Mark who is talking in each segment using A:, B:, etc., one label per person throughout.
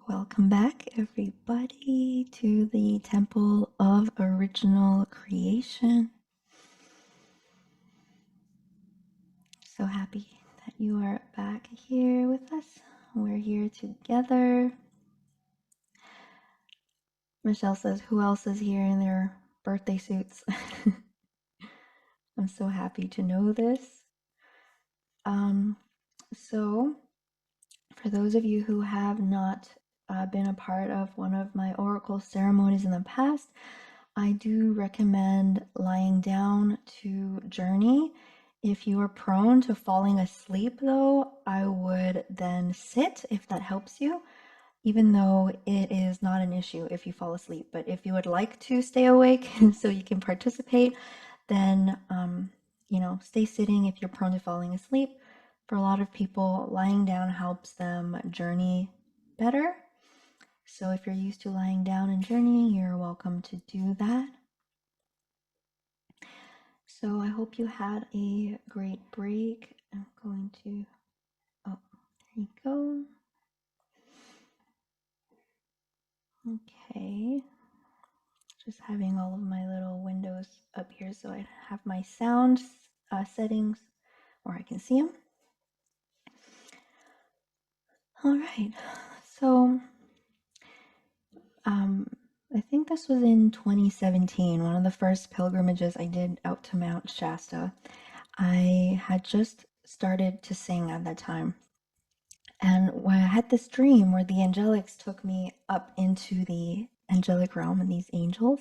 A: Welcome back, everybody, to the Temple of Original Creation. So happy that you are back here with us. We're here together. Michelle says, who else is here in their birthday suits? I'm so happy to know this. So, for those of you who have not been a part of one of my oracle ceremonies in the past, I do recommend lying down to journey. If you are prone to falling asleep, though, I would then sit if that helps you, even though it is not an issue if you fall asleep. But if you would like to stay awake so you can participate, then, stay sitting if you're prone to falling asleep. For a lot of people, lying down helps them journey better. So if you're used to lying down and journeying, you're welcome to do that. So I hope you had a great break. I'm going to, oh, there you go. Okay. Just having all of my little windows up here so I have my sound settings where I can see them. All right, so I think this was in 2017, one of the first pilgrimages I did out to Mount Shasta. I had just started to sing at that time. And when I had this dream where the angelics took me up into the angelic realm and these angels,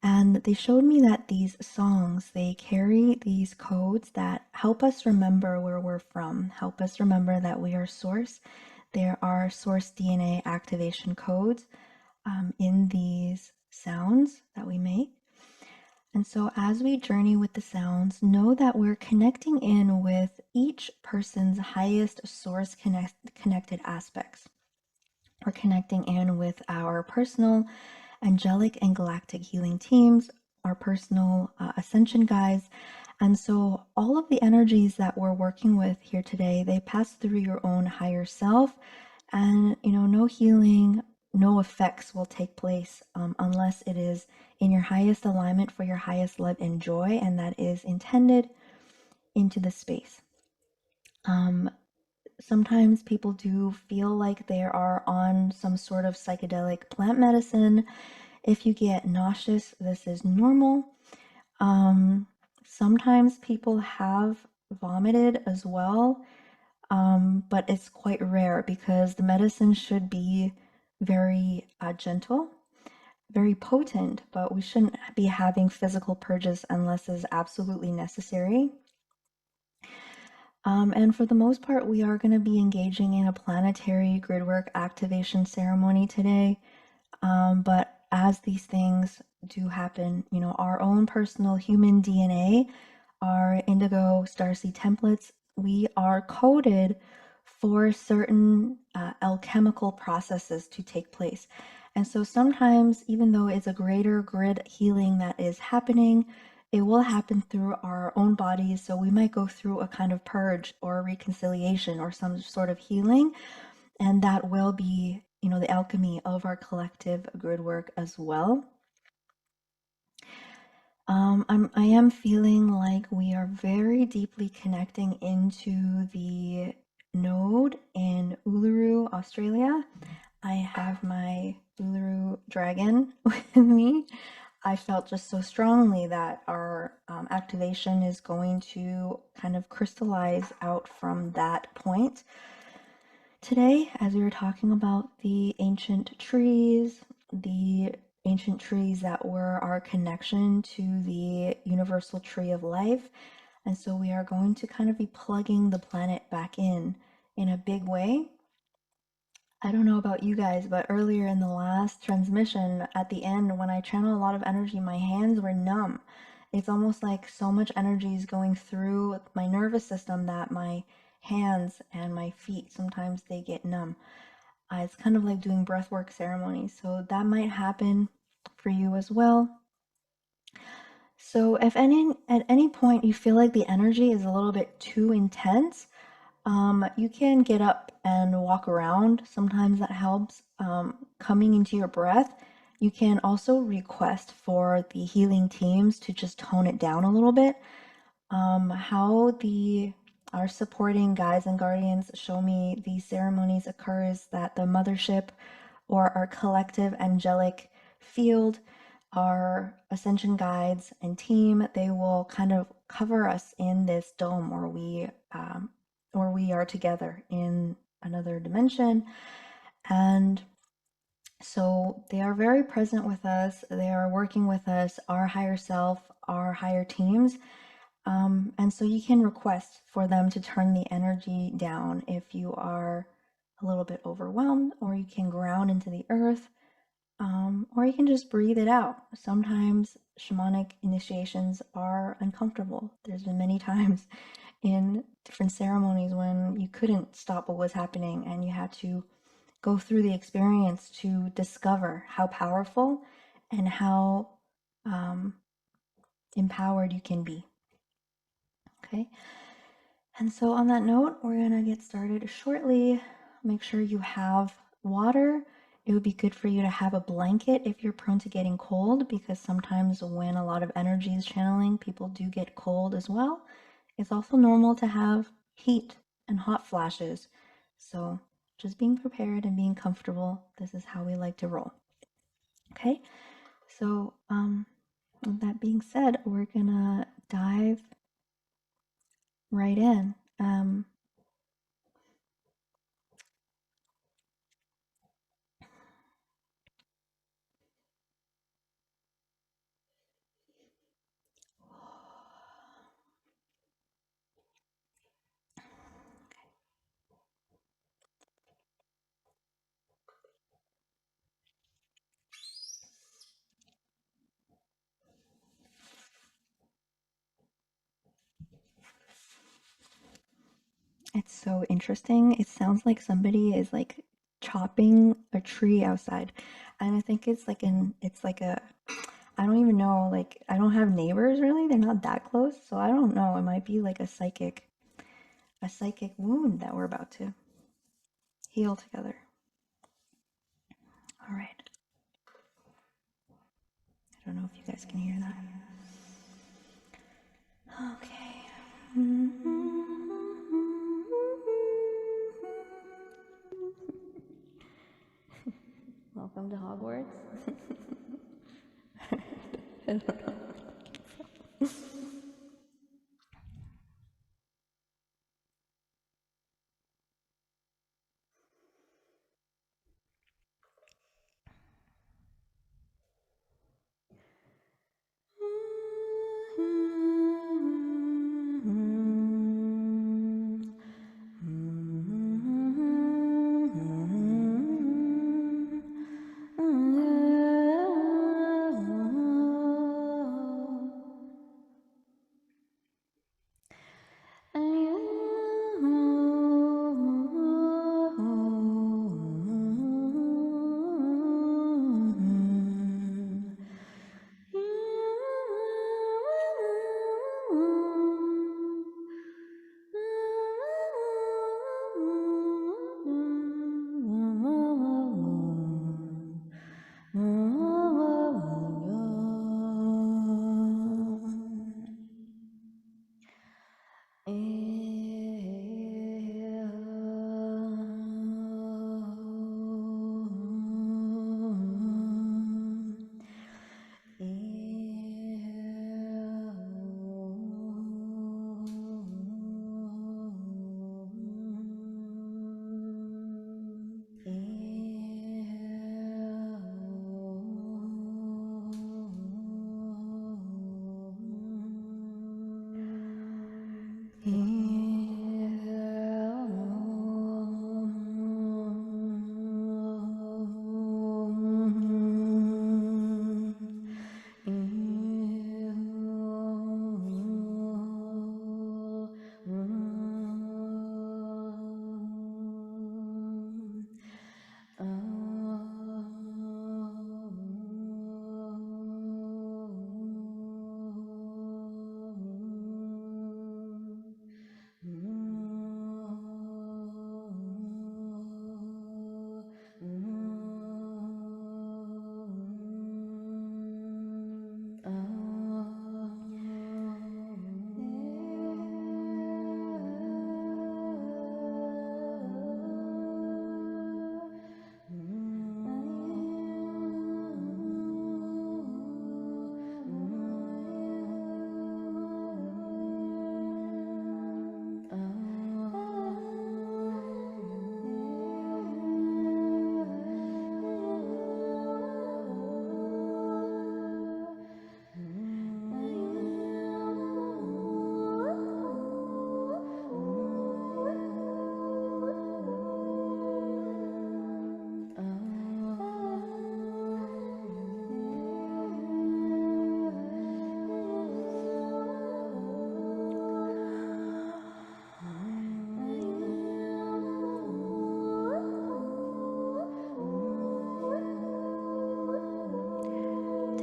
A: and they showed me that these songs, they carry these codes that help us remember where we're from, help us remember that we are source. There are source DNA activation codes in these sounds that we make. And so as we journey with the sounds, know that we're connecting in with each person's highest source connected aspects. We're connecting in with our personal angelic and galactic healing teams, our personal ascension guides. And so all of the energies that we're working with here today, they pass through your own higher self. And, no healing, no effects will take place unless it is in your highest alignment for your highest love and joy, and that is intended into the space. Sometimes people do feel like they are on some sort of psychedelic plant medicine. If you get nauseous, this is normal. Sometimes people have vomited as well, but it's quite rare because the medicine should be very gentle, very potent, but we shouldn't be having physical purges unless it's absolutely necessary. And for the most part, we are going to be engaging in a planetary gridwork activation ceremony today. But as these things do happen, our own personal human DNA, our indigo starseed templates, we are coded for certain alchemical processes to take place. And so sometimes, even though it's a greater grid healing that is happening, it will happen through our own bodies. So we might go through a kind of purge or reconciliation or some sort of healing. And that will be, the alchemy of our collective grid work as well. I am feeling like we are very deeply connecting into the node in Uluru, Australia. I have my Uluru dragon with me. I felt just so strongly that our activation is going to kind of crystallize out from that point. Today, as we were talking about the ancient trees that were our connection to the universal tree of life. And so we are going to kind of be plugging the planet back in a big way. I don't know about you guys, but earlier in the last transmission, at the end, when I channel a lot of energy, my hands were numb. It's almost like so much energy is going through my nervous system that my hands and my feet, sometimes they get numb. It's kind of like doing breathwork ceremonies, so that might happen for you as well. So if at any point you feel like the energy is a little bit too intense, you can get up and walk around. Sometimes that helps. coming into your breath, you can also request for the healing teams to just tone it down a little bit. How our supporting guides and guardians show me these ceremonies occurs that the mothership or our collective angelic field, our ascension guides and team, they will kind of cover us in this dome where we are together in another dimension. And so they are very present with us. They are working with us, our higher self, our higher teams. And so you can request for them to turn the energy down if you are a little bit overwhelmed, or you can ground into the earth, or you can just breathe it out. Sometimes shamanic initiations are uncomfortable. There's been many times in different ceremonies when you couldn't stop what was happening and you had to go through the experience to discover how powerful and how empowered you can be. Okay. And so on that note, we're gonna get started shortly. Make sure you have water. It would be good for you to have a blanket if you're prone to getting cold, because sometimes when a lot of energy is channeling, people do get cold as well. It's also normal to have heat and hot flashes. So just being prepared and being comfortable, this is how we like to roll. Okay, so with that being said, we're gonna dive right in. It's so interesting. It sounds like somebody is like chopping a tree outside. And I think it's like a, I don't even know, like, I don't have neighbors really. They're not that close. So I don't know. It might be like a psychic wound that we're about to heal together. All right. I don't know if you guys can hear that. Okay. Welcome to Hogwarts. I don't know.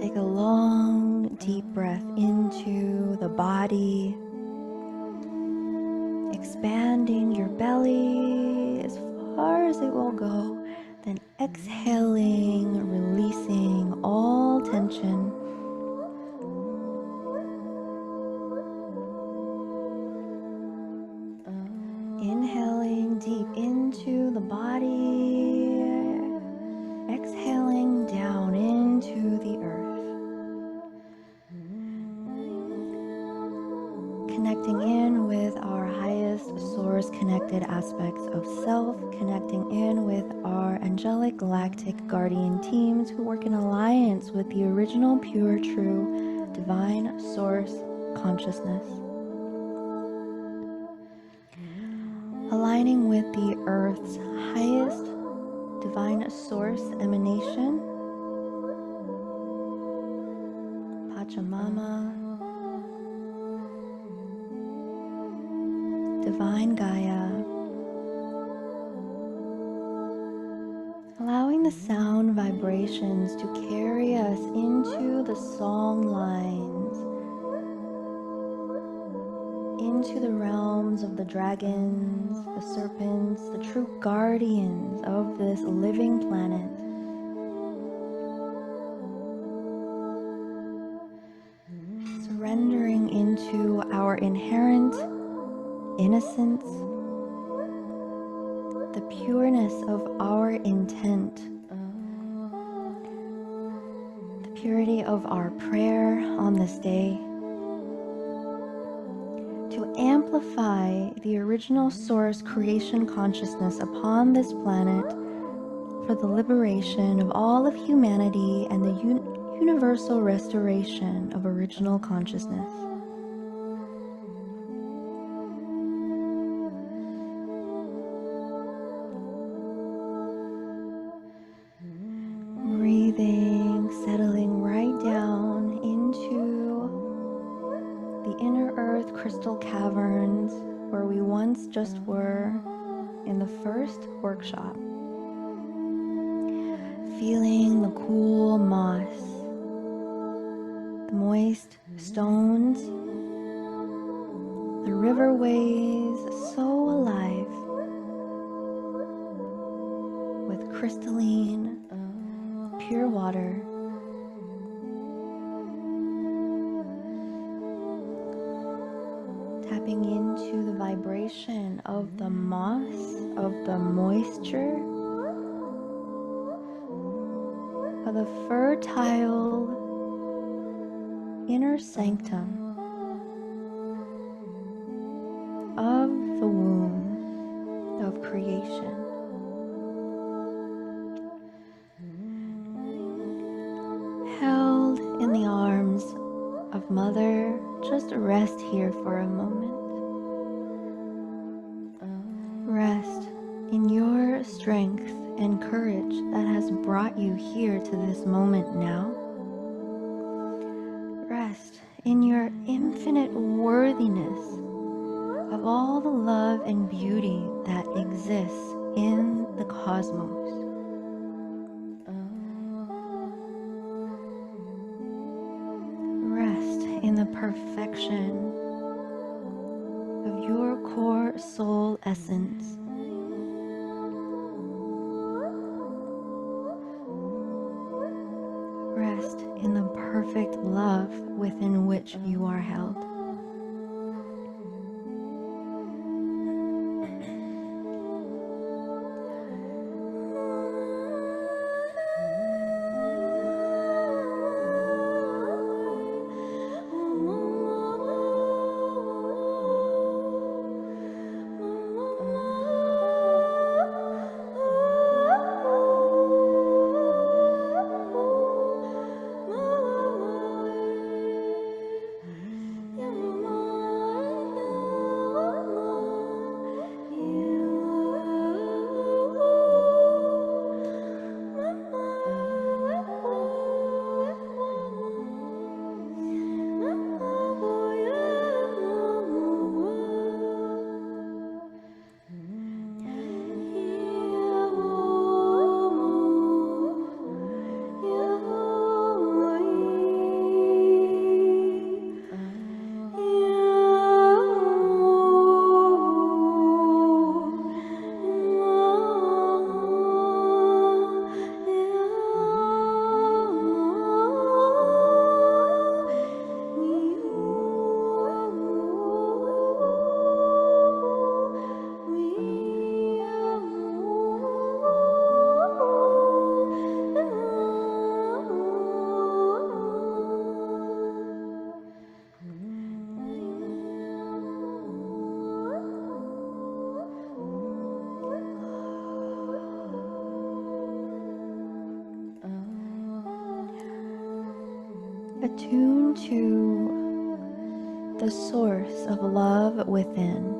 A: Take a long, deep breath into the body, expanding your belly as far as it will go, then exhaling, releasing all tension. Inhaling deep into the body, exhaling down into the earth. Connecting in with our highest source connected aspects of self, connecting in with our angelic galactic guardian teams who work in alliance with the original pure true divine source consciousness. Aligning with the earth's highest divine source emanation, Pachamama, Divine Gaia, allowing the sound vibrations to carry us into the song lines, into the realms of the dragons, the serpents, the true guardians of this living planet. Surrendering into our inherent innocence, the pureness of our intent, the purity of our prayer on this day, to amplify the original source creation consciousness upon this planet for the liberation of all of humanity and the universal restoration of original consciousness. Breathing, settling right down into the inner earth crystal caverns where we once just were in the first workshop. Feeling the cool moss, the moist stones, the riverways so alive with crystalline, pure water. Tapping into the vibration of the moss, of the moisture, of the fertile inner sanctum of the womb of creation. Held in the arms of Mother, just rest here for a moment. Rest in your strength and courage that has brought you here to this moment now. Rest in your infinite worthiness of all the love and beauty that exists in the cosmos. Rest in the perfection of your core soul essence. Rest in the perfect love within which you are held. Attune to the source of love within.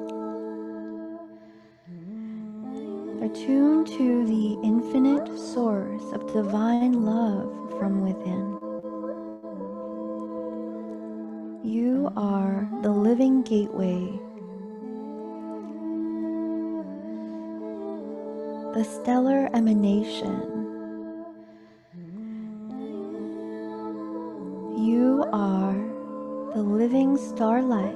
A: Attune to the infinite source of divine love from within. You are the living gateway, the stellar emanation. You are the living starlight.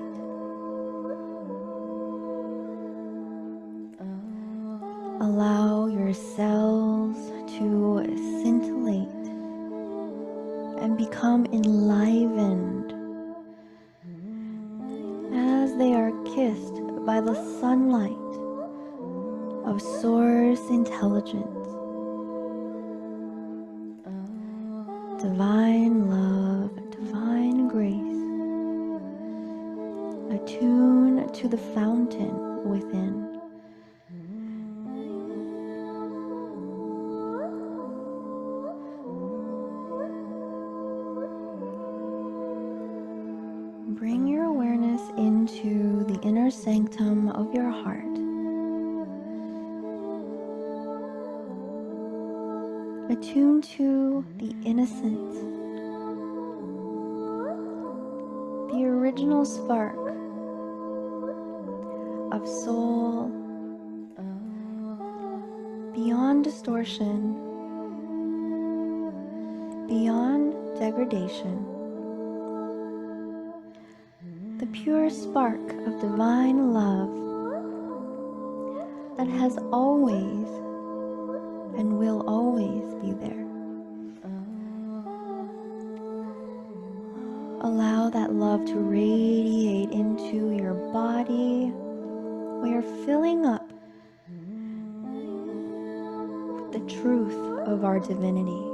A: Allow your cells to scintillate and become enlivened as they are kissed by the sunlight of source intelligence, divine love, divine grace. Attune to the fountain within. Bring your awareness into the inner sanctum of your heart. Attune to the innocence, the original spark of soul, beyond distortion, beyond degradation. The pure spark of divine love that has always and will always be there. Allow that love to radiate into your body, where you're filling up with the truth of our divinity.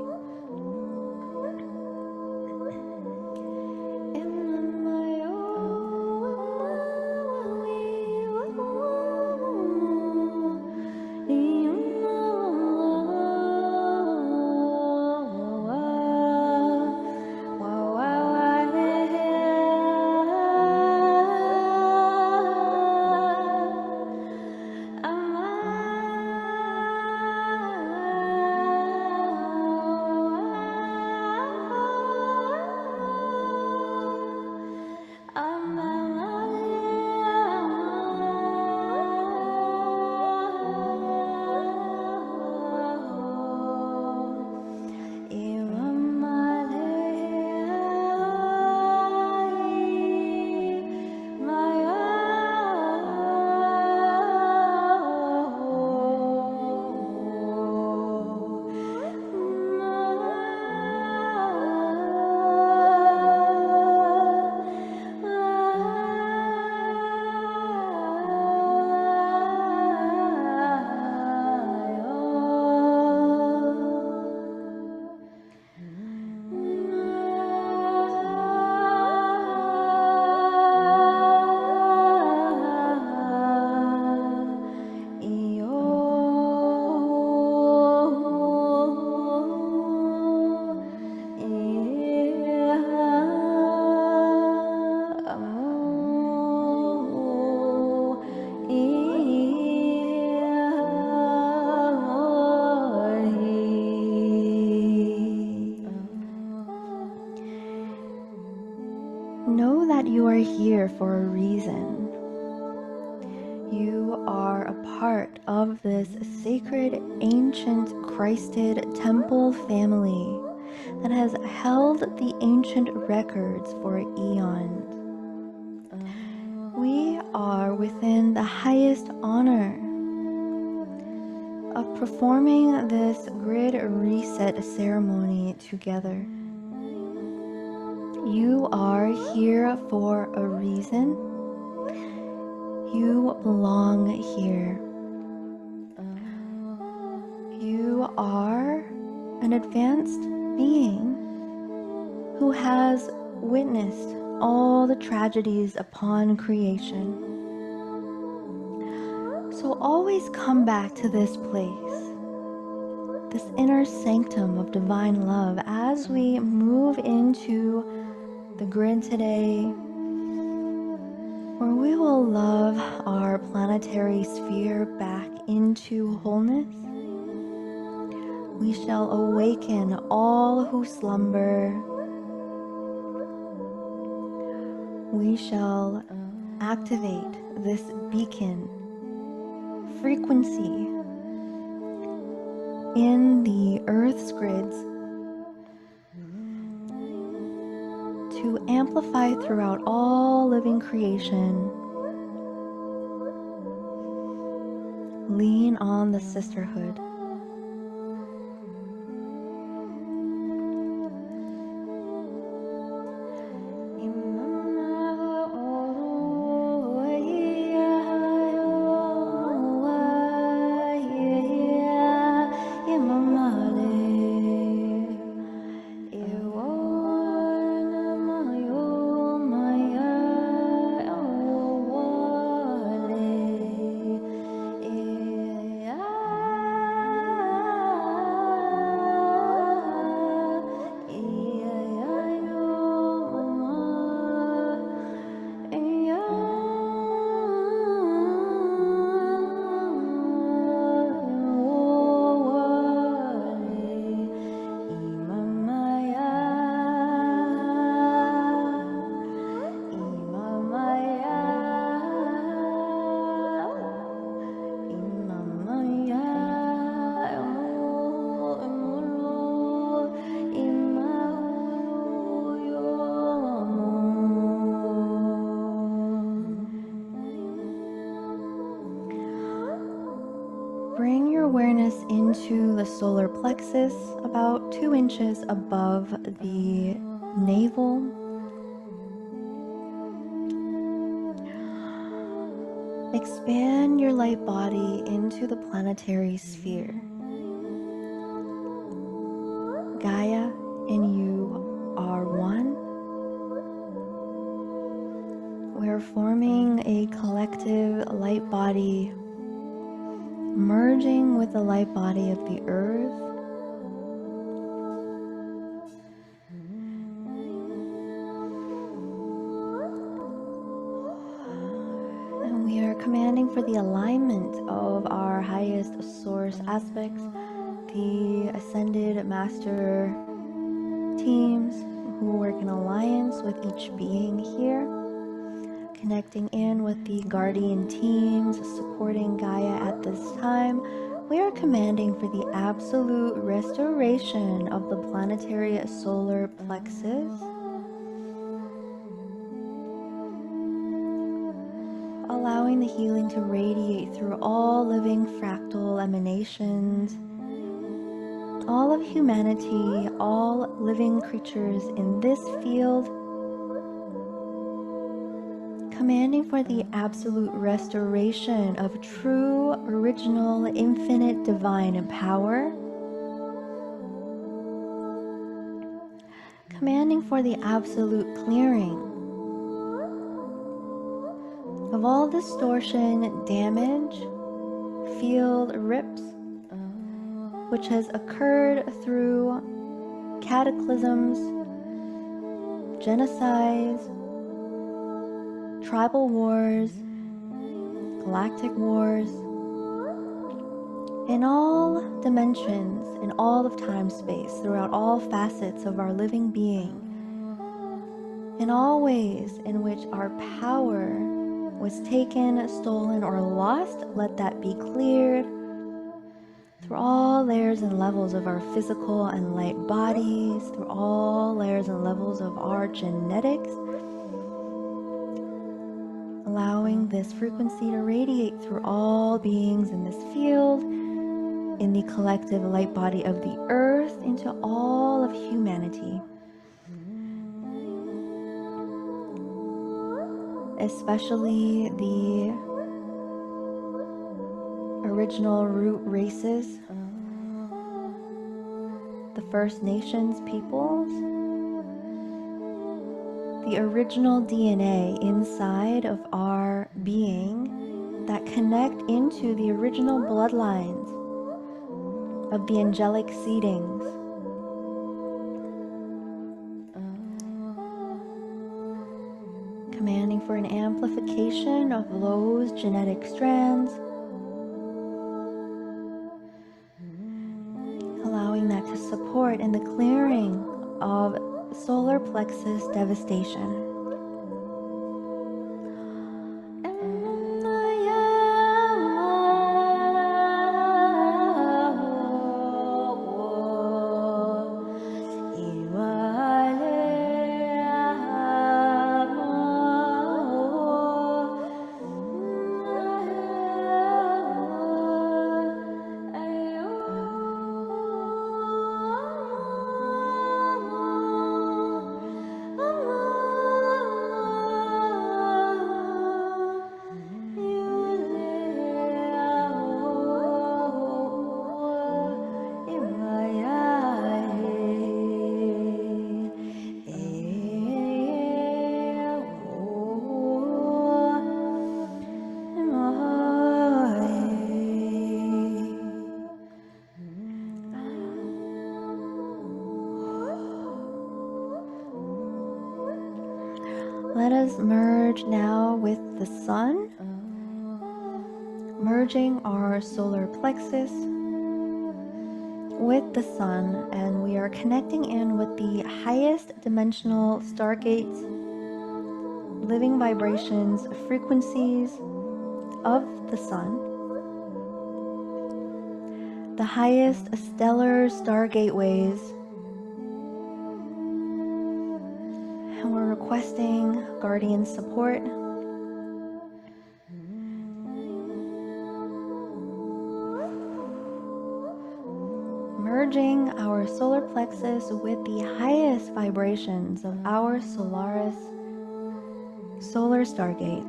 A: Know that you are here for a reason. You are a part of this sacred, ancient, Christed temple family that has held the ancient records for eons. We are within the highest honor of performing this grid reset ceremony together. You are here for a reason. You belong here. You are an advanced being who has witnessed all the tragedies upon creation. So always come back to this place, this inner sanctum of divine love, as we move into the grid today, where we will love our planetary sphere back into wholeness. We shall awaken all who slumber. We shall activate this beacon frequency in the Earth's grids to amplify throughout all living creation. Lean on the sisterhood. Bring your awareness into the solar plexus, about 2 inches above the navel. Expand your light body into the planetary sphere. Gaia and you are one. We're forming a collective light body, merging with the light body of the earth. And we are commanding for the alignment of our highest source aspects, the ascended master teams who work in alliance with each being here. Connecting in with the guardian teams supporting Gaia at this time, we are commanding for the absolute restoration of the planetary solar plexus, allowing the healing to radiate through all living fractal emanations, all of humanity, all living creatures in this field, commanding for the absolute restoration of true, original, infinite, divine power. Commanding for the absolute clearing of all distortion, damage, field rips, which has occurred through cataclysms, genocides, tribal wars, galactic wars, in all dimensions, in all of time-space, throughout all facets of our living being, in all ways in which our power was taken, stolen, or lost, let that be cleared through all layers and levels of our physical and light bodies, through all layers and levels of our genetics, allowing this frequency to radiate through all beings in this field, in the collective light body of the earth, into all of humanity. Especially the original root races, the First Nations peoples, the original DNA inside of our being that connect into the original bloodlines of the angelic seedings. commanding for an amplification of those genetic strands, allowing that to support in the clearing of solar plexus devastation. Let us merge now with the sun, merging our solar plexus with the sun, and we are connecting in with the highest dimensional stargates, living vibrations, frequencies of the sun, the highest stellar stargateways. And we're requesting guardian support. Merging our solar plexus with the highest vibrations of our Solaris solar stargate.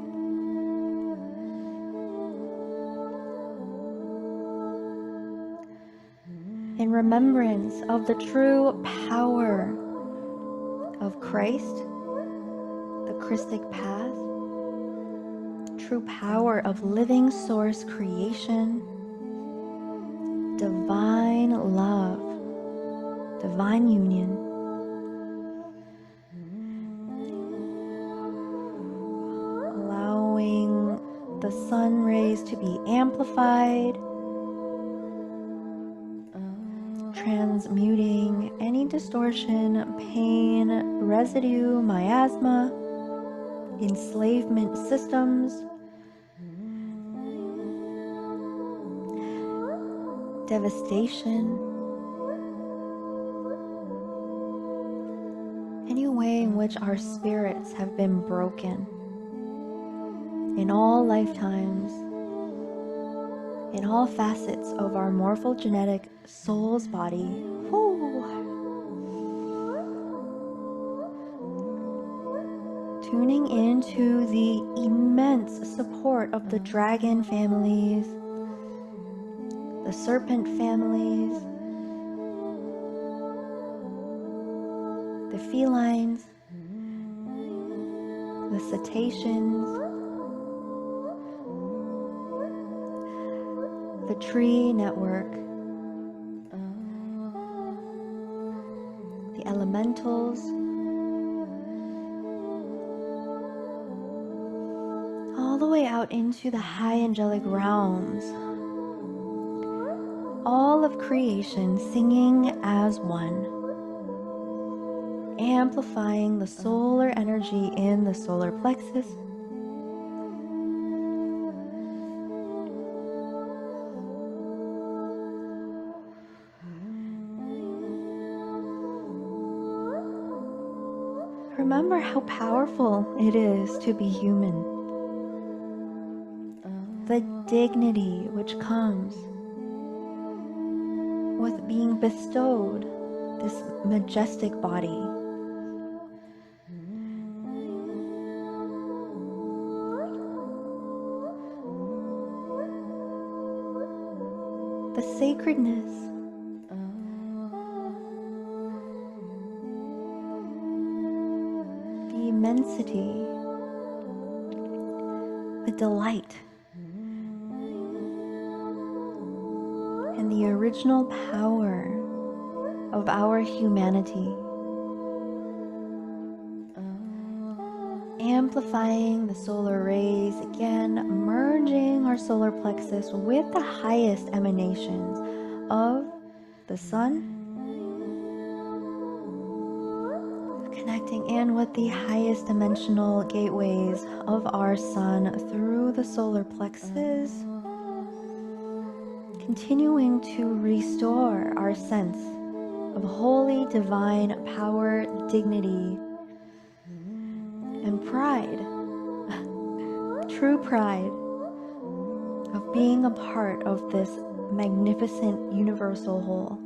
A: In remembrance of the true power of Christ, the Christic path, true power of living source creation, divine love, divine union. Allowing the sun rays to be amplified, transmuting any distortion, pain, residue, miasma, enslavement systems, devastation, any way in which our spirits have been broken in all lifetimes, in all facets of our morphogenetic soul's body. Tuning into the immense support of the dragon families, the serpent families, the felines, the cetaceans, the tree network, the elementals, all the way out into the high angelic realms. All of creation singing as one, amplifying the solar energy in the solar plexus. Remember how powerful it is to be human. The dignity which comes with being bestowed this majestic body. The sacredness, the immensity, the delight, and the original power of our humanity, amplifying the solar rays, again merging our solar plexus with the highest emanations of the sun, connecting in with the highest dimensional gateways of our sun through the solar plexus, continuing to restore our sense of holy divine power, dignity, and pride, true pride of being a part of this magnificent universal whole.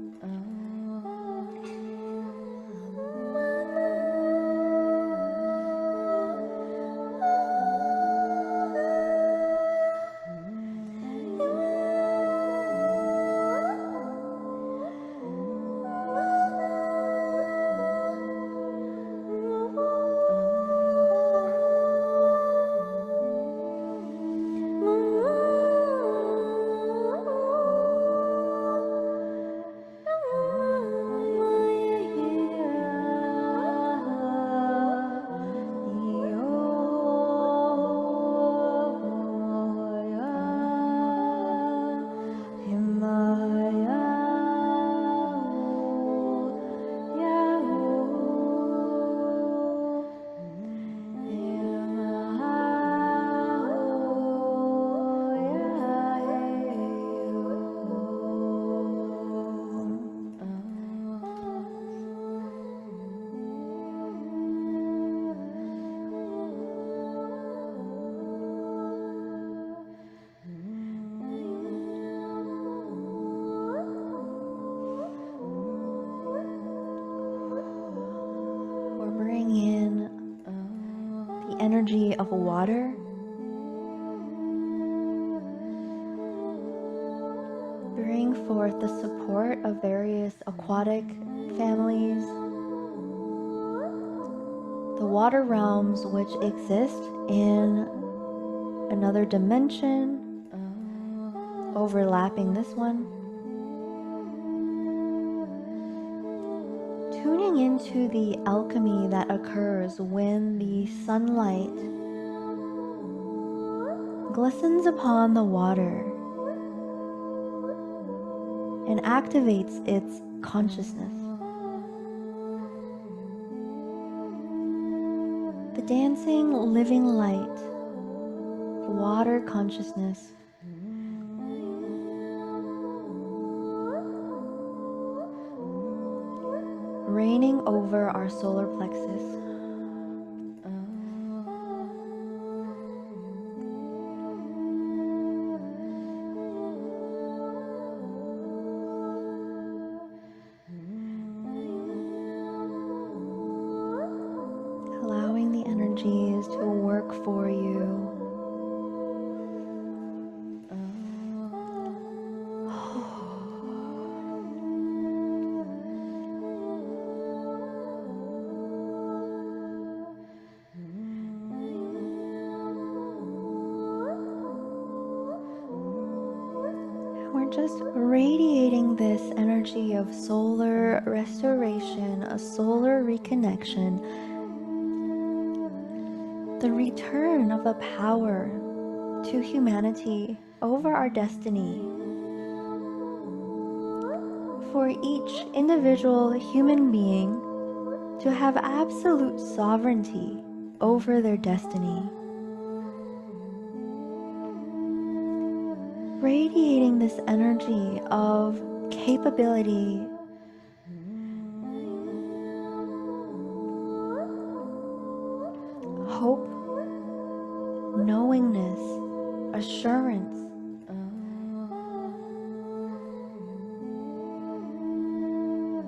A: Energy of water, bring forth the support of various aquatic families, the water realms which exist in another dimension, overlapping this one, tuning into the alchemy that occurs when the sunlight glistens upon the water and activates its consciousness. The dancing, living light, water consciousness, reigning over our solar plexus. Allowing the energies to work for you. Just radiating this energy of solar restoration, a solar reconnection, the return of the power to humanity over our destiny. For each individual human being to have absolute sovereignty over their destiny. Radiating this energy of capability, hope, knowingness, assurance,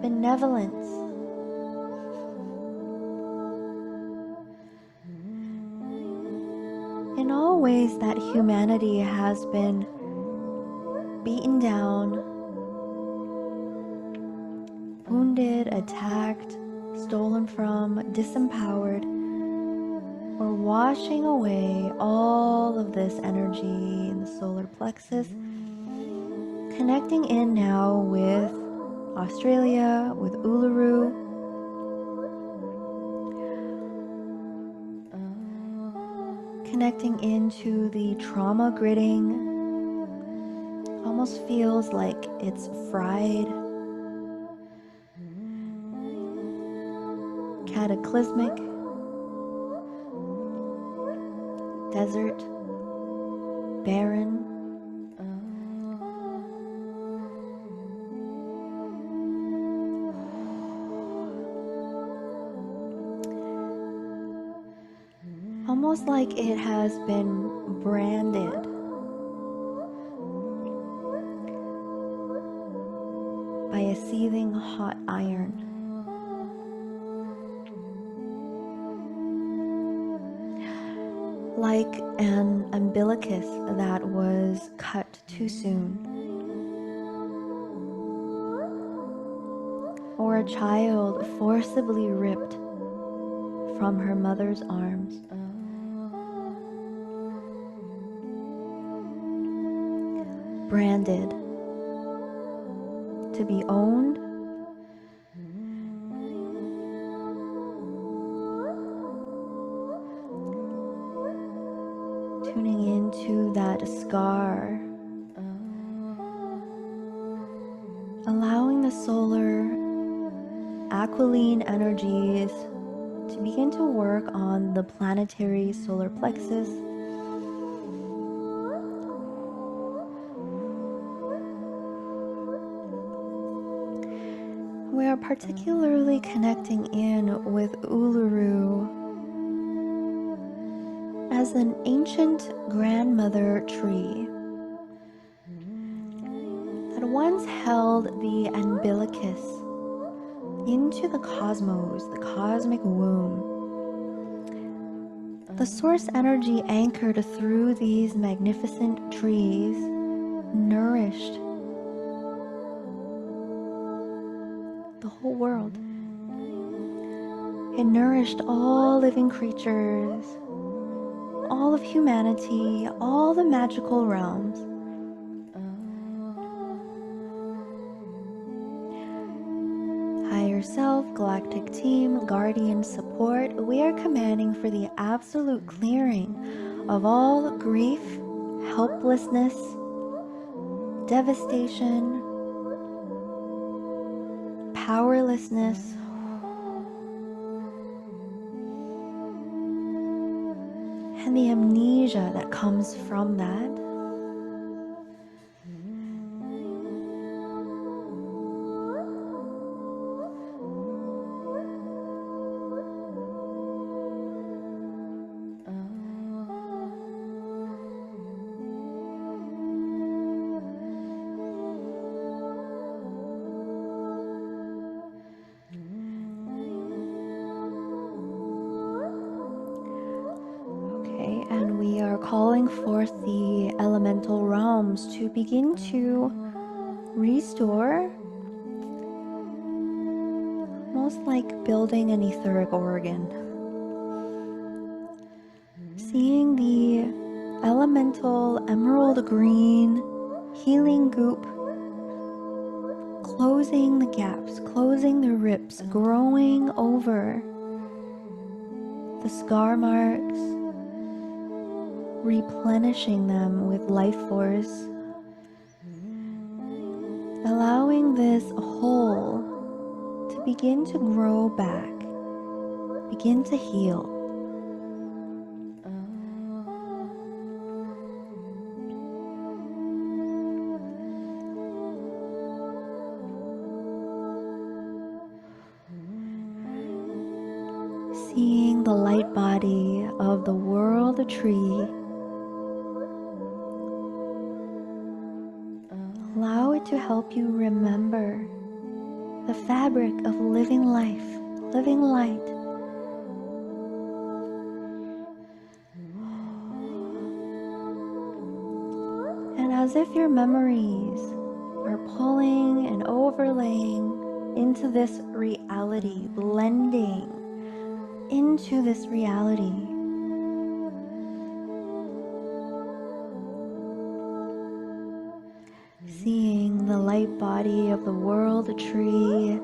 A: benevolence, in all ways that humanity has been beaten down, wounded, attacked, stolen from, disempowered. We're washing away all of this energy in the solar plexus, connecting in now with Australia, with Uluru, connecting into the trauma gridding. Almost feels like it's fried. Cataclysmic. Desert. Barren. Almost like it has been branded by a seething hot iron. Like an umbilicus that was cut too soon. Or a child forcibly ripped from her mother's arms. Branded to be owned, tuning into that scar, allowing the solar aquiline energies to begin to work on the planetary solar plexus. We are particularly connecting in with Uluru as an ancient grandmother tree that once held the umbilicus into the cosmos, the cosmic womb. The source energy anchored through these magnificent trees nourished the whole world. It nourished all living creatures, all of humanity, all the magical realms. Higher self, galactic team, guardian support, we are commanding for the absolute clearing of all grief, helplessness, devastation, powerlessness, and the amnesia that comes from that. And we are calling forth the elemental realms to begin to restore, almost like building an etheric organ. Seeing the elemental emerald green healing goop closing the gaps, closing the rips, growing over the scar marks, replenishing them with life force, allowing this hole to begin to grow back, begin to heal. Seeing the light body of the world tree, allow it to help you remember the fabric of living life, living light. And as if your memories are pulling and overlaying into this reality, blending into this reality, seeing the light body of the world tree,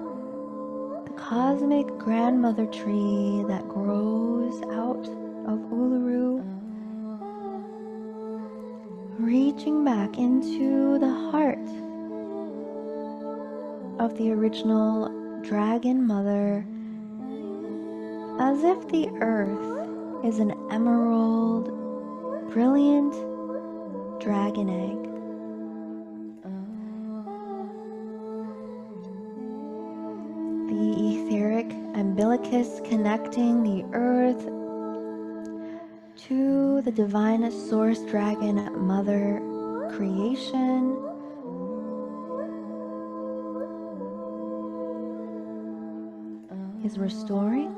A: the cosmic grandmother tree that grows out of Uluru, reaching back into the heart of the original dragon mother, as if the earth is an emerald, brilliant dragon egg. The etheric umbilicus connecting the earth to the divine source dragon mother creation. Is restoring.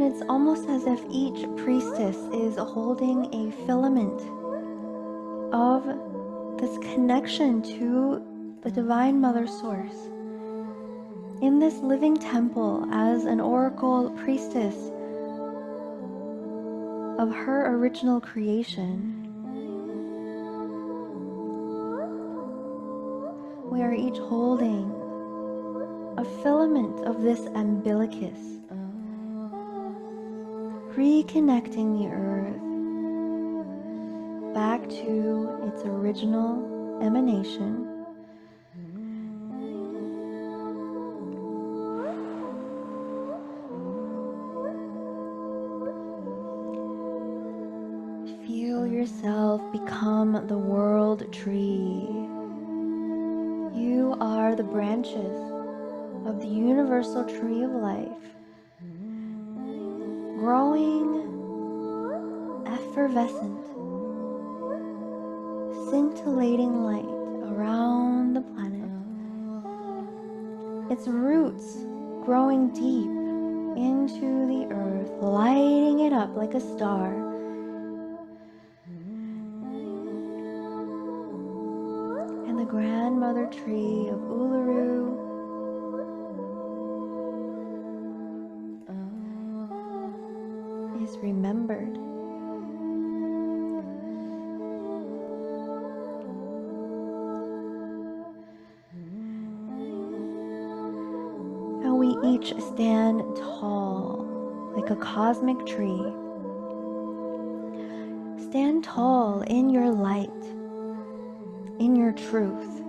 A: It's almost as if each priestess is holding a filament of this connection to the Divine Mother Source. In this living temple, as an oracle priestess of her original creation, we are each holding a filament of this umbilicus, reconnecting the earth back to its original emanation. Feel yourself become the world tree. You are the branches of the universal tree of life, growing, effervescent, scintillating light around the planet. Its roots growing deep into the earth, lighting it up like a star. And the grandmother tree of Uluru is remembered. And we each stand tall like a cosmic tree. Stand tall in your light, in your truth,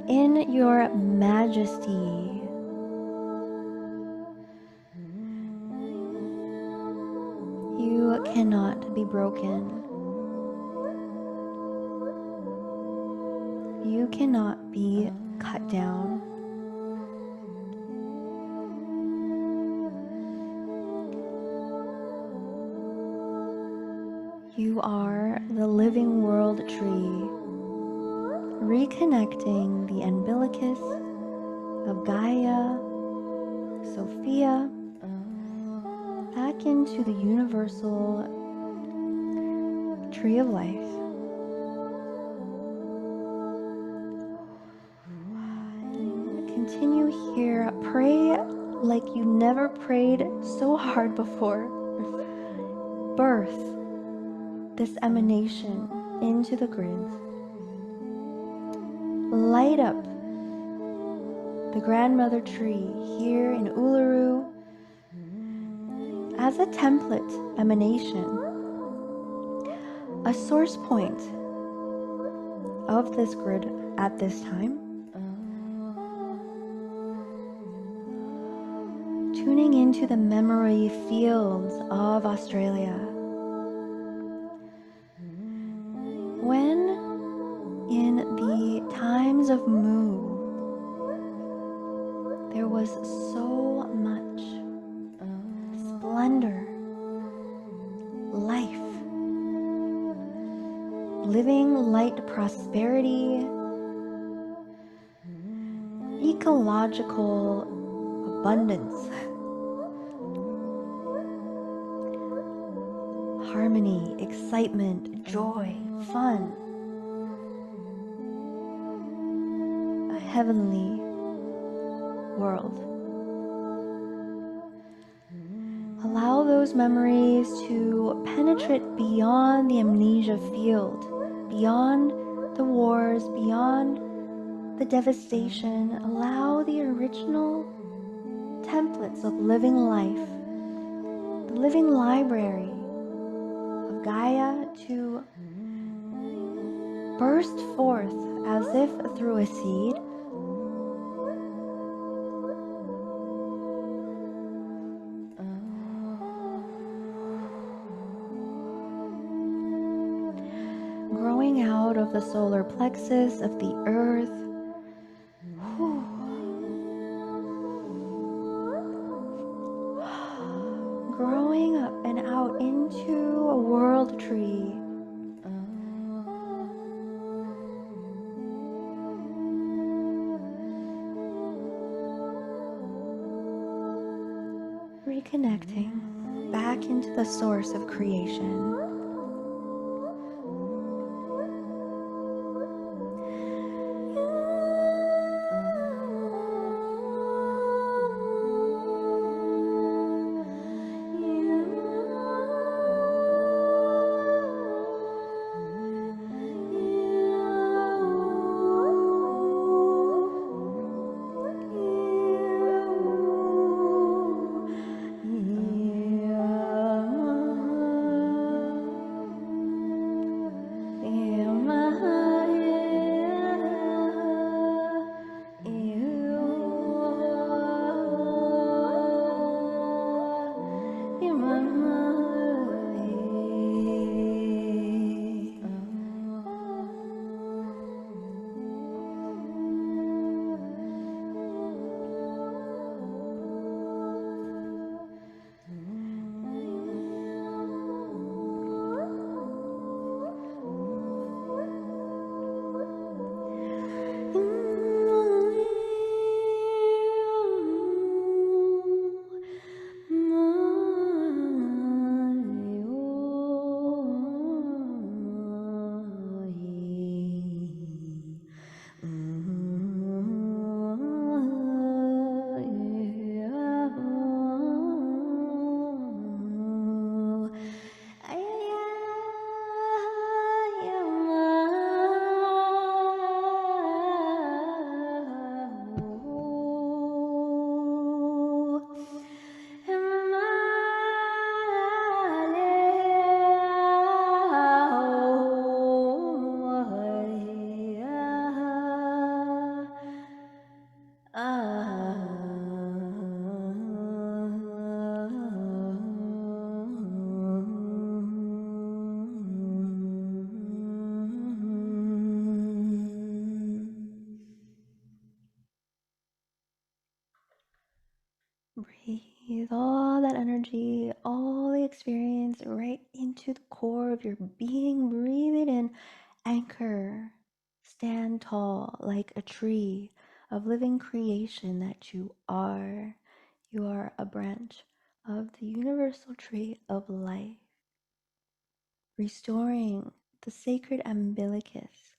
A: in your majesty. You cannot be broken. You cannot be cut down. You are the living world tree, reconnecting the umbilicus of Gaia, Sophia, back into the universal tree of life. Continue here. Pray like you never prayed so hard before. Birth this emanation into the grids. Light up the grandmother tree here in Uluru as a template emanation, a source point of this grid at this time. Tuning into the memory fields of Australia. When in the times of Mu, there was so much splendor living light prosperity, ecological abundance, harmony, excitement, joy, fun, a heavenly world. Allow those memories to penetrate beyond the amnesia field, beyond the wars, beyond the devastation. Allow the original templates of living life, the living library of Gaia to burst forth as if through a seed, growing out of the solar plexus of the earth. Growing up and out into a world tree. Reconnecting back into the source of creation. Breathe all that energy, all the experience right into the core of your being. Breathe it in. Anchor. Stand tall like a tree of living creation that you are. You are a branch of the universal tree of life, restoring the sacred umbilicus,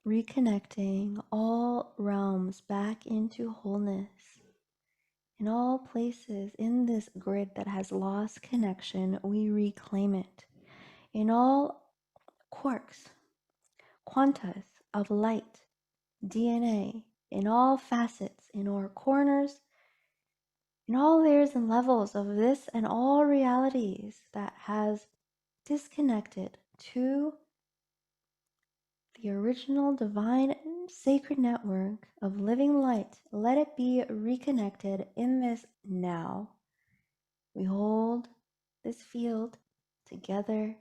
A: reconnecting all realms back into wholeness. In all places in this grid that has lost connection, we reclaim it. In all quarks, quantas of light, DNA, in all facets, in all corners, in all layers and levels of this and all realities that has disconnected to the original divine sacred network of living light, let it be reconnected in this now. We hold this field together.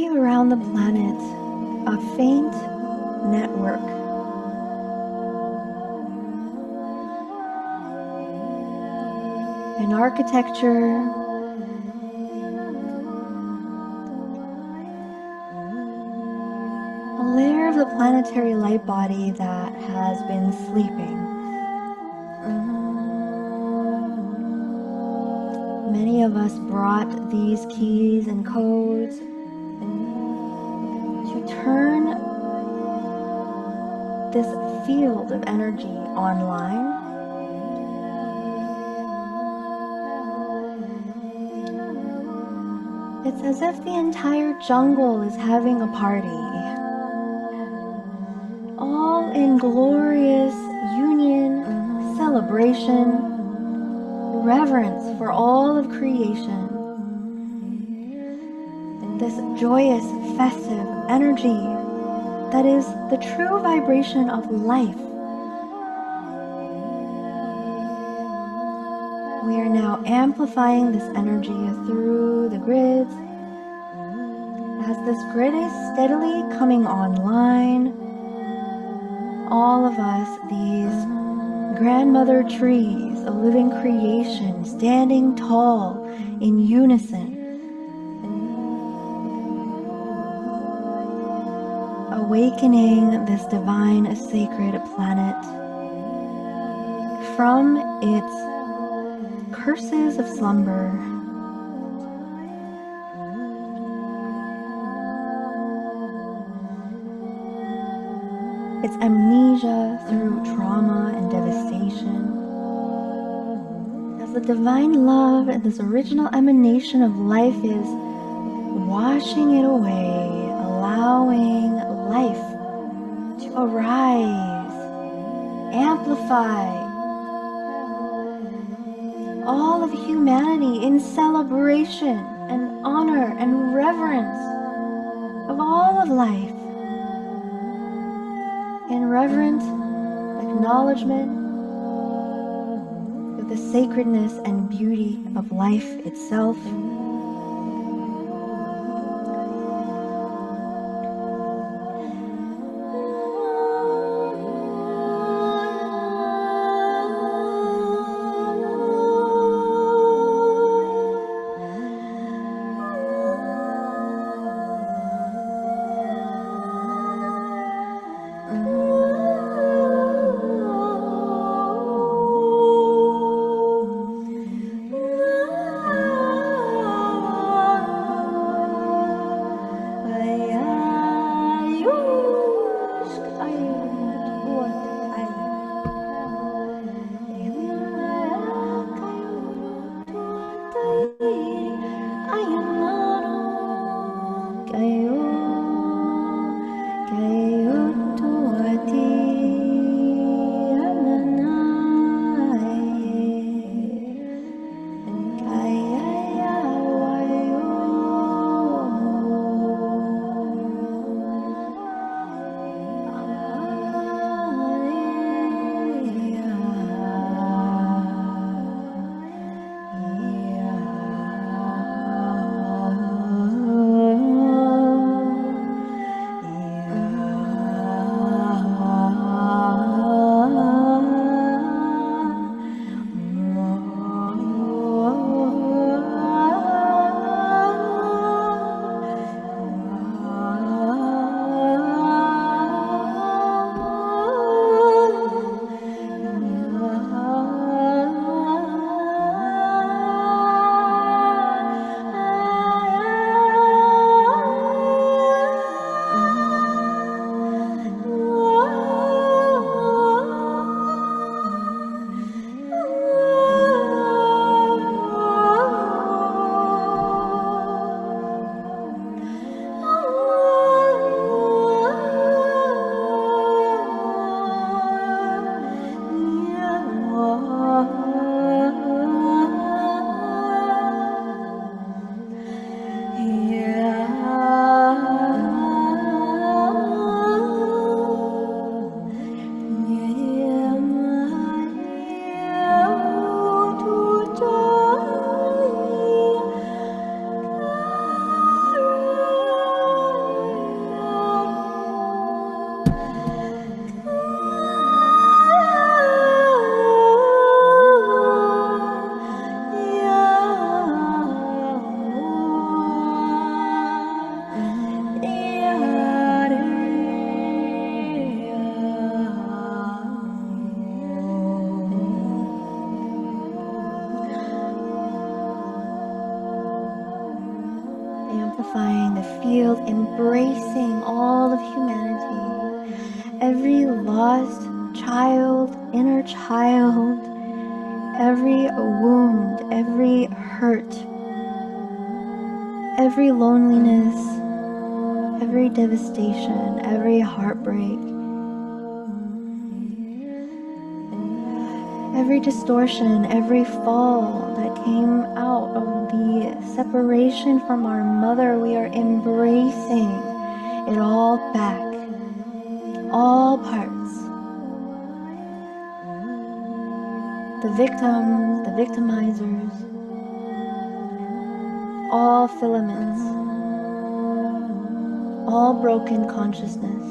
A: see around the planet a faint network. An architecture, a layer of the planetary light body that has been sleeping. Many of us brought these keys and codes to turn this field of energy online. It's as if the entire jungle is having a party, all in glorious union, celebration, reverence for all of creation. This joyous, festive energy that is the true vibration of life. We are now amplifying this energy through the grids. As this grid is steadily coming online, all of us, these grandmother trees, a living creation, standing tall in unison, awakening this divine sacred planet from its curses of slumber. Its amnesia through trauma and devastation. As the divine love and this original emanation of life is washing it away, allowing life to arise, amplify, all of humanity in celebration and honor and reverence of all of life, in reverent acknowledgement of the sacredness and beauty of life itself. amplifying the field, embracing all of humanity, every lost child, inner child, every wound, every hurt, every loneliness, every devastation, every heartbreak, every distortion, every fall that came out of the separation from our mother. We are embracing it all back, all parts. The victims, the victimizers, all filaments, all broken consciousness.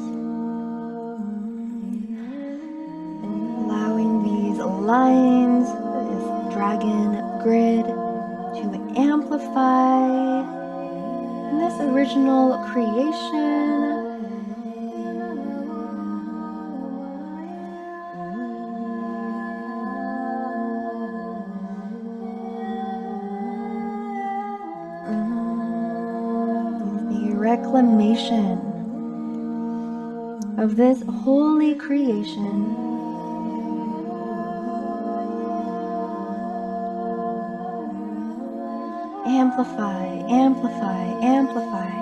A: Allowing these lines, this dragon grid, to amplify this original creation. The reclamation of this holy creation. Amplify, amplify, amplify.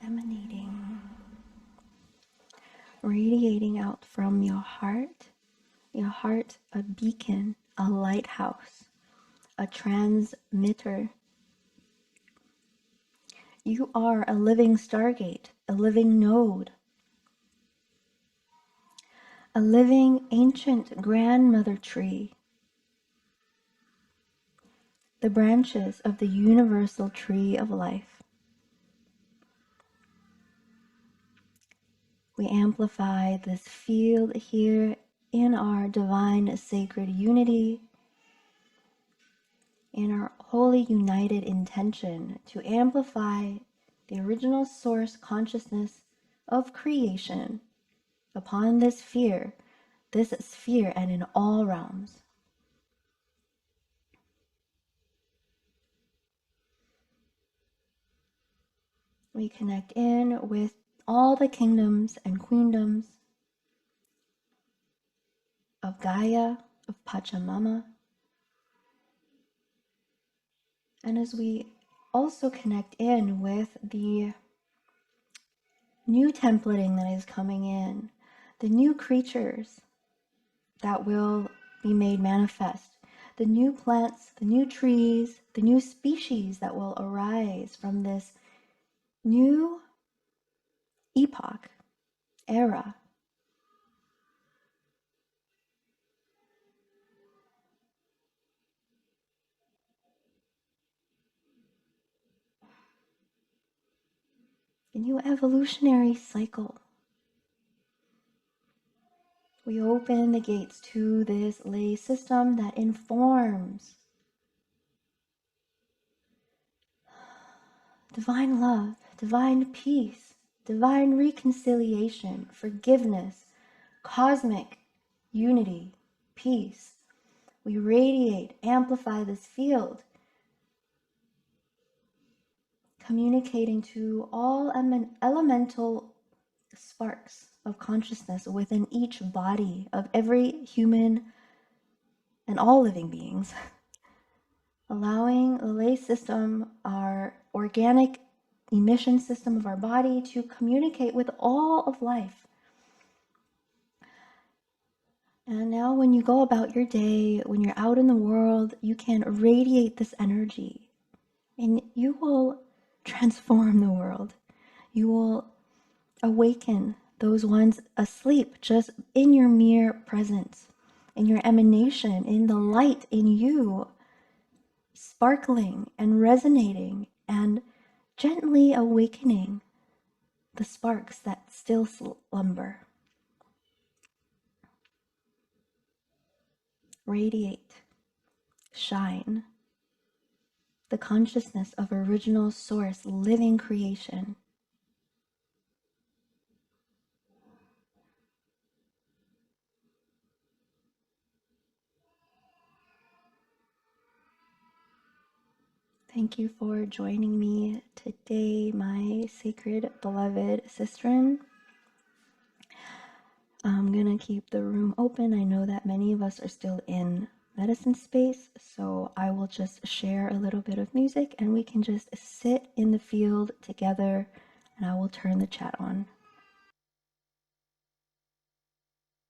A: emanating, radiating out from your heart a beacon, a lighthouse, a transmitter. You are a living stargate, a living node, a living ancient grandmother tree, the branches of the universal tree of life. We amplify this field here in our divine sacred unity, in our holy united intention to amplify the original source consciousness of creation upon this sphere, and in all realms. We connect in with all the kingdoms and queendoms of Gaia, of Pachamama. And as we also connect in with the new templating that is coming in, the new creatures that will be made manifest, the new plants, the new trees, the new species that will arise from this new epoch, era. A new evolutionary cycle. We open the gates to this lay system that informs divine love, divine peace, divine reconciliation, forgiveness, cosmic unity, peace. We radiate, amplify this field, communicating to all elemental sparks of consciousness within each body of every human and all living beings, allowing the lay system, our organic emission system of our body, to communicate with all of life. And now when you go about your day, when you're out in the world, you can radiate this energy and you will transform the world. You will awaken those ones asleep just in your mere presence, in your emanation, in the light in you, sparkling and resonating and gently awakening the sparks that still slumber. Radiate, shine, the consciousness of original source, living creation. Thank you for joining me today, my sacred beloved sistren. I'm gonna keep the room open. I know that many of us are still in medicine space, so I will just share a little bit of music and we can just sit in the field together, and I will turn the chat on.